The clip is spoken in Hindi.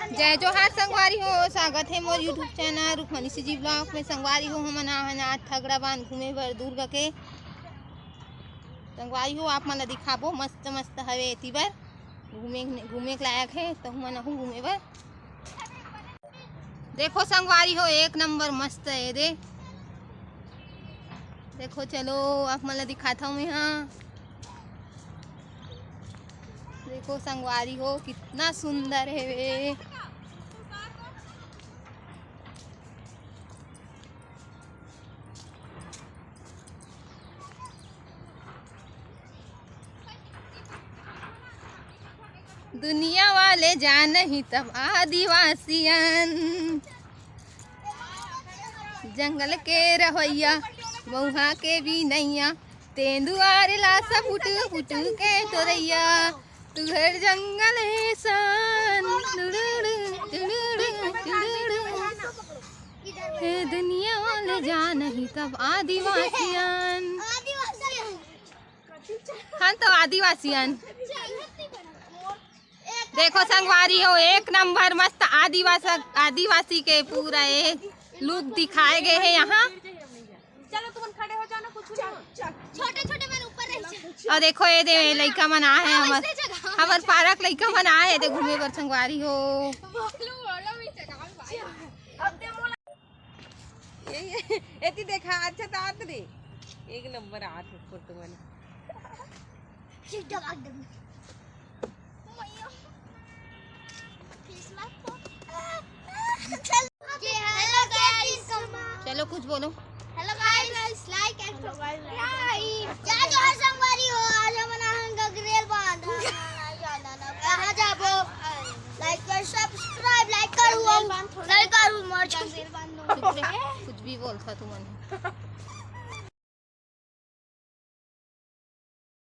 जय जोहार संगवारी हो, स्वागत है मोर यूट्यूब चैनल रुखमनी जी ब्लॉग में। संगवारी हो हमन आज थगड़ा बांध घूमे बर दुर्ग के संगवारी हो। आप मन ला दिखाबो मस्त मस्त हवे एती बर घूमे के लायक है तो हमन आहू घूमे बर। देखो संगवारी हो एक नंबर मस्त है दे। देखो चलो आप मन ला दिखाता हूँ मैं। हाँ देखो संगवारी हो कितना सुंदर है वे। दुनिया वाले जान ही तब आदिवासियन, जंगल के रवैया मऊहा के भी नैया, तेंदुआर ला सब फुट फुट के तोरैया, तुहर जंगल है सन दुनिया वाले जान ही तब आदिवासियन। हाँ तो आदिवासियन देखो संगवारी हो एक नंबर मस्त आदिवासी के पूरा लुक दिखाए गए हैं यहाँ। चलो तुम खड़े हो जाओ ना, कुछ छोटे छोटे मैंने ऊपर रह। और देखो ये दे लइका मन आए हैं हमर पार्क लइका मन आए हैं दे घूमे बर संगवारी हो। एती देखा अच्छा तात रे एक नंबर आठ फोटो मन। चलो कुछ बोलो। Hello guys, like and subscribe. जय जोहार संगवारी हो, आज हम गगरेल बांध कहां जाबो। लाइक कर सब्सक्राइब लाइक करू मर्च कुछ भी बोल था तुमने।